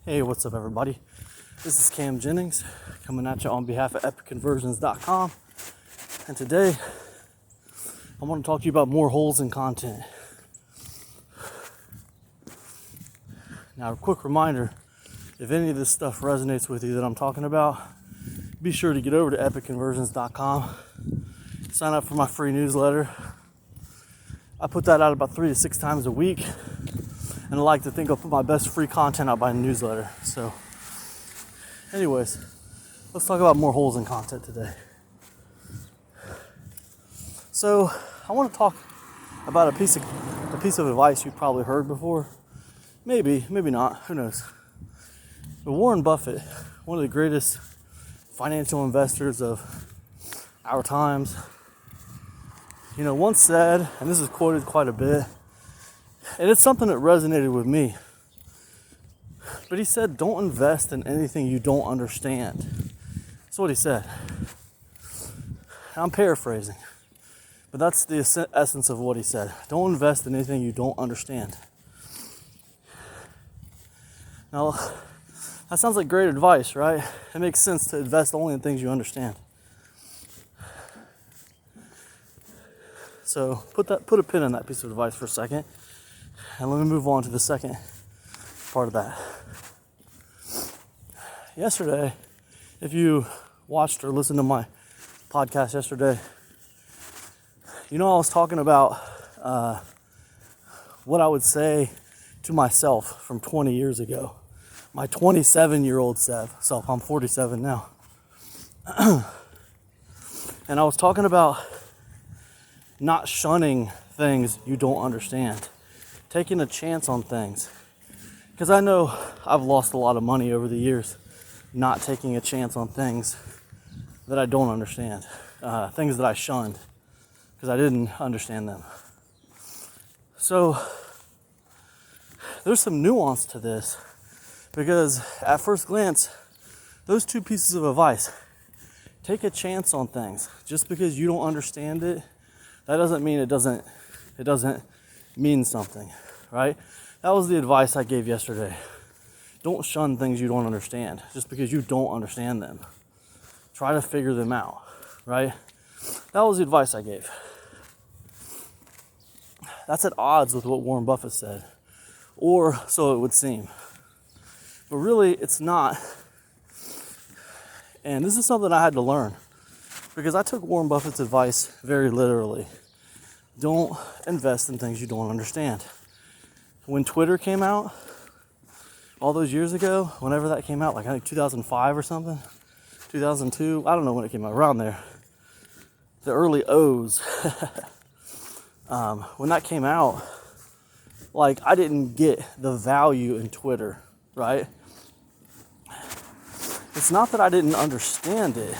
Hey, what's up, everybody? This is Cam Jennings coming at you on behalf of epicconversions.com. And today, I want to talk to you about more holes in content. Now, a quick reminder, if any of this stuff resonates with you that I'm talking about, be sure to get over to epicconversions.com, sign up for my free newsletter. I put that out about 3 to 6 times a week. And I like to think I'll put my best free content out by newsletter. So, anyways, let's talk about more holes in content today. So, I want to talk about a piece of advice you've probably heard before. Maybe not, who knows. But Warren Buffett, one of the greatest financial investors of our times, once said, and this is quoted quite a bit, and it's something that resonated with me. But he said, don't invest in anything you don't understand. That's what he said. I'm paraphrasing, but that's the essence of what he said. Don't invest in anything you don't understand. Now, that sounds like great advice, right? It makes sense to invest only in things you understand. So put a pin in that piece of advice for a second. And let me move on to the second part of that. Yesterday, if you watched or listened to my podcast yesterday, I was talking about what I would say to myself from 20 years ago. My 27-year-old self. I'm 47 now. And I was talking about not shunning things you don't understand. Taking a chance on things. Because I know I've lost a lot of money over the years not taking a chance on things that I don't understand. Things that I shunned because I didn't understand them. So there's some nuance to this because at first glance, those two pieces of advice, take a chance on things. Just because you don't understand it, that doesn't mean it doesn't mean something, right? That was the advice I gave yesterday. Don't shun things you don't understand just because you don't understand them. Try to figure them out, right? That was the advice I gave. That's at odds with what Warren Buffett said, or so it would seem. But really, it's not. And this is something I had to learn because I took Warren Buffett's advice very literally. Don't invest in things you don't understand. When Twitter came out, all those years ago, whenever that came out, like I think 2005 or something, 2002, I don't know when it came out, around there. The early O's. When that came out, like I didn't get the value in Twitter, right? It's not that I didn't understand it,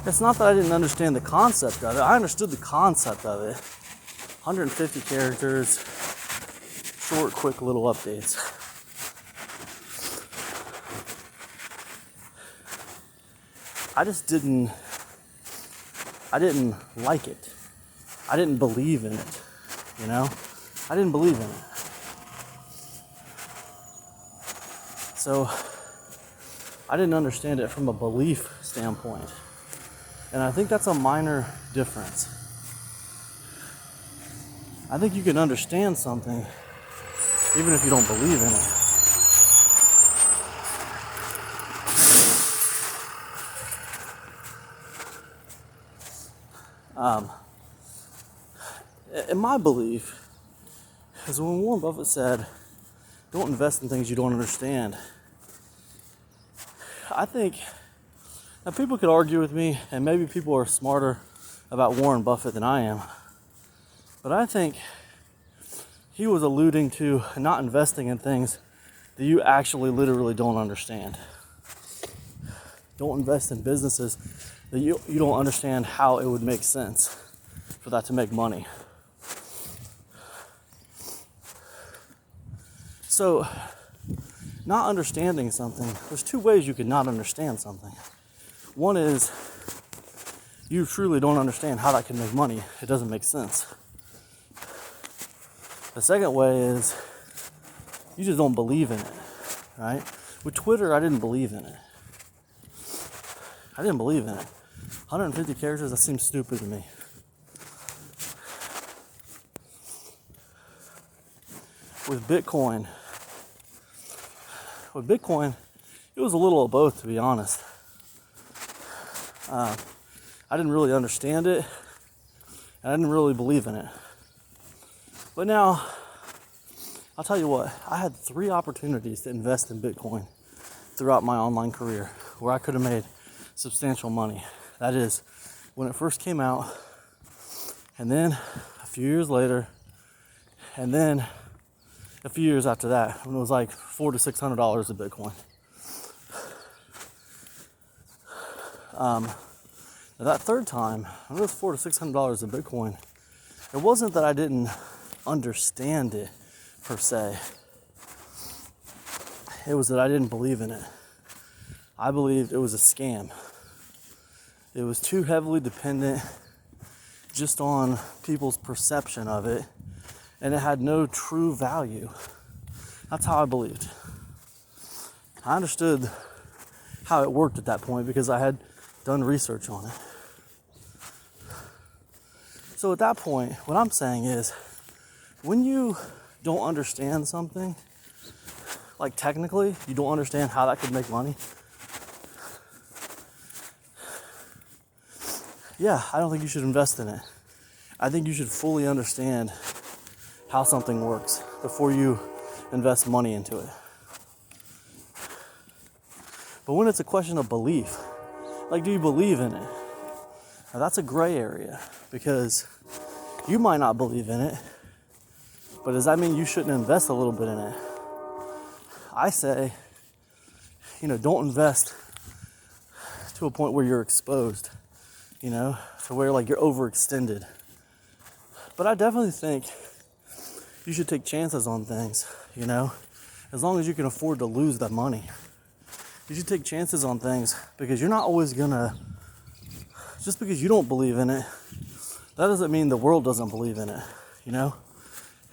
It's not that I didn't understand the concept of it. I understood the concept of it. 150 characters, short, quick little updates. I didn't like it. I didn't believe in it, I didn't believe in it. So, I didn't understand it from a belief standpoint. And I think that's a minor difference. I think you can understand something even if you don't believe in it. And my belief is when Warren Buffett said, don't invest in things you don't understand, I think, now people could argue with me, and maybe people are smarter about Warren Buffett than I am, but I think he was alluding to not investing in things that you actually literally don't understand. Don't invest in businesses that you don't understand how it would make sense for that to make money. So, not understanding something, there's two ways you can not understand something. One is you truly don't understand how that can make money. It doesn't make sense. The second way is You just don't believe in it, right? With Twitter, I didn't believe in it. I didn't believe in it. 150 characters, that seems stupid to me. With Bitcoin, it was a little of both, to be honest. I didn't really understand it, and I didn't really believe in it. But now, I'll tell you what, I had 3 opportunities to invest in Bitcoin throughout my online career where I could have made substantial money. That is, when it first came out, and then a few years later, and then a few years after that, when it was like $400 to $600 a Bitcoin. That third time, when it was $400 to $600 a Bitcoin, it wasn't that I didn't understand it per se. It was that I didn't believe in it. I believed it was a scam. It was too heavily dependent just on people's perception of it, and it had no true value. That's how I believed. I understood how it worked at that point because I had done research on it. So at that point, what I'm saying is, when you don't understand something, like technically, you don't understand how that could make money, yeah, I don't think you should invest in it. I think you should fully understand how something works before you invest money into it. But when it's a question of belief, like, do you believe in it? Now that's a gray area, because you might not believe in it, but does that mean you shouldn't invest a little bit in it? I say, don't invest to a point where you're exposed, to where like you're overextended. But I definitely think you should take chances on things, as long as you can afford to lose that money. You should take chances on things, because you're not always gonna, just because you don't believe in it, that doesn't mean the world doesn't believe in it,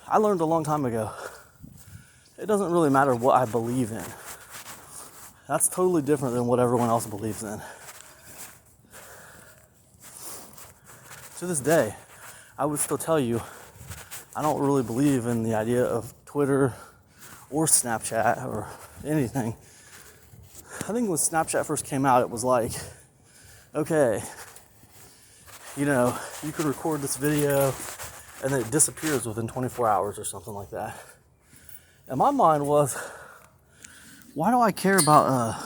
I learned a long time ago, it doesn't really matter what I believe in. That's totally different than what everyone else believes in. To this day, I would still tell you, I don't really believe in the idea of Twitter or Snapchat or anything. I think when Snapchat first came out, it was like, okay, you could record this video and then it disappears within 24 hours or something like that. And my mind was, why do I care about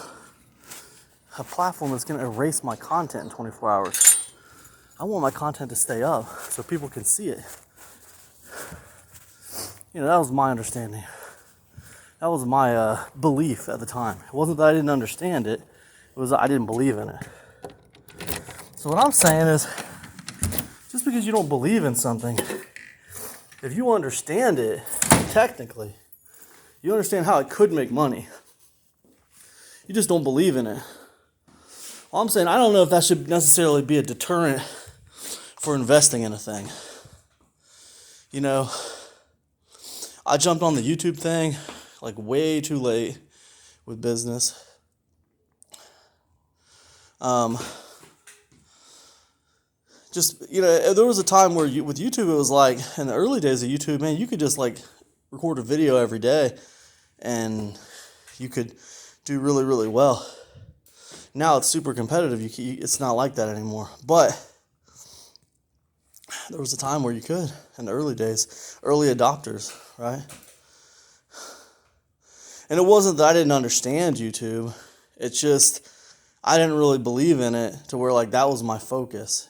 a platform that's going to erase my content in 24 hours? I want my content to stay up so people can see it. That was my understanding. That was my belief at the time. It wasn't that I didn't understand it. It was that I didn't believe in it. So what I'm saying is, just because you don't believe in something, if you understand it technically, you understand how it could make money, you just don't believe in it. Well, I'm saying, I don't know if that should necessarily be a deterrent for investing in a thing. I jumped on the YouTube thing like way too late with business. There was a time where with YouTube, it was like, in the early days of YouTube, man, you could just like record a video every day and you could do really, really well. Now it's super competitive. It's not like that anymore. But there was a time where you could, in the early days, early adopters, right? And it wasn't that I didn't understand YouTube. It's just, I didn't really believe in it to where like that was my focus,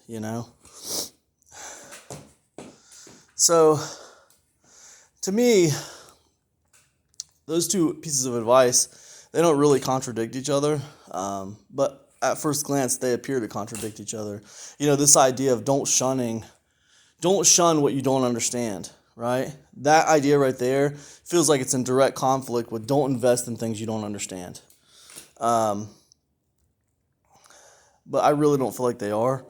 So, to me, those two pieces of advice, they don't really contradict each other. But at first glance, they appear to contradict each other. This idea of don't shun what you don't understand, right? That idea right there feels like it's in direct conflict with don't invest in things you don't understand. But I really don't feel like they are.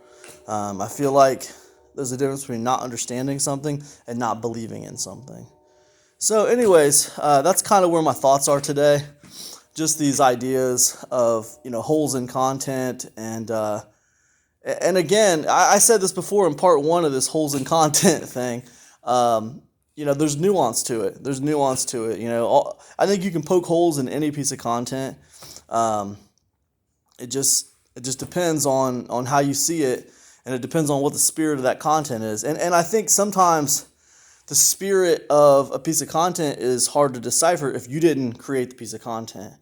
I feel like there's a difference between not understanding something and not believing in something. So anyways, that's kind of where my thoughts are today. Just these ideas of, holes in content. And again, I said this before in part one of this holes in content thing. There's nuance to it. I think you can poke holes in any piece of content. It just depends on how you see it, and it depends on what the spirit of that content is. And I think sometimes the spirit of a piece of content is hard to decipher if you didn't create the piece of content,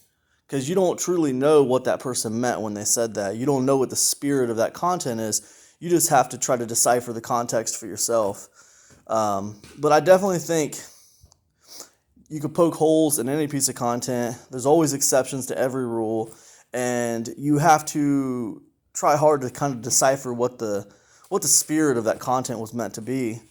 because you don't truly know what that person meant when they said that. You don't know what the spirit of that content is. You just have to try to decipher the context for yourself. But I definitely think you could poke holes in any piece of content. There's always exceptions to every rule, and you have to try hard to kind of decipher what the spirit of that content was meant to be.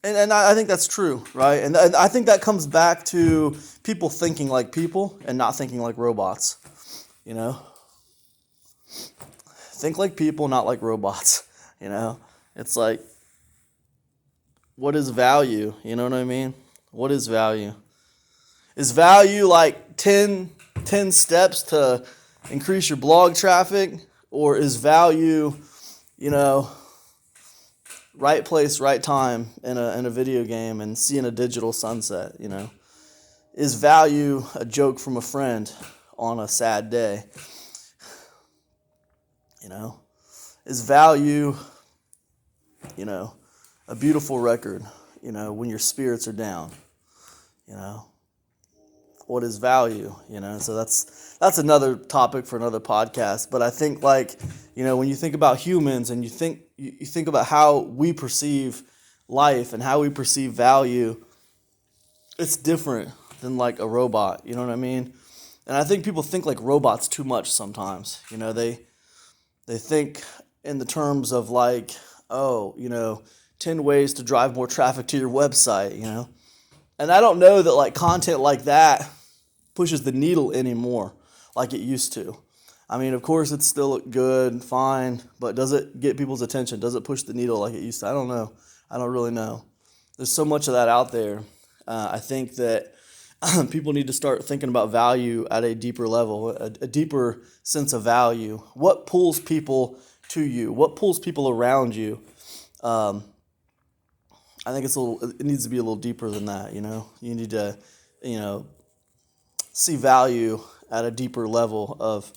And I think that's true, right? And I think that comes back to people thinking like people and not thinking like robots, Think like people, not like robots, It's like, what is value? You know what I mean? What is value? Is value like 10 steps to increase your blog traffic? Or is value, right place, right time in a video game and seeing a digital sunset, Is value a joke from a friend on a sad day? Is value, a beautiful record, when your spirits are down, What is value, So that's another topic for another podcast. But I think, when you think about humans and you think about how we perceive life and how we perceive value, it's different than like a robot, you know what I mean? And I think people think like robots too much sometimes. They think in the terms of 10 ways to drive more traffic to your website, And I don't know that like content like that pushes the needle anymore like it used to. I mean, of course, it's still good, fine, but does it get people's attention? Does it push the needle like it used to? I don't know. I don't really know. There's so much of that out there. I think that people need to start thinking about value at a deeper level, a deeper sense of value. What pulls people to you? What pulls people around you? I think it needs to be a little deeper than that, You need to, see value at a deeper level of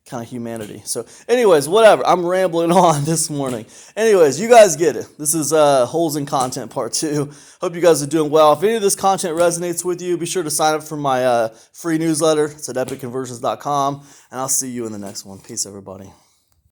kind of humanity. So anyways, whatever. I'm rambling on this morning. Anyways, you guys get it. This is Holes in Content Part 2. Hope you guys are doing well. If any of this content resonates with you, be sure to sign up for my free newsletter. It's at epicconversions.com, and I'll see you in the next one. Peace, everybody.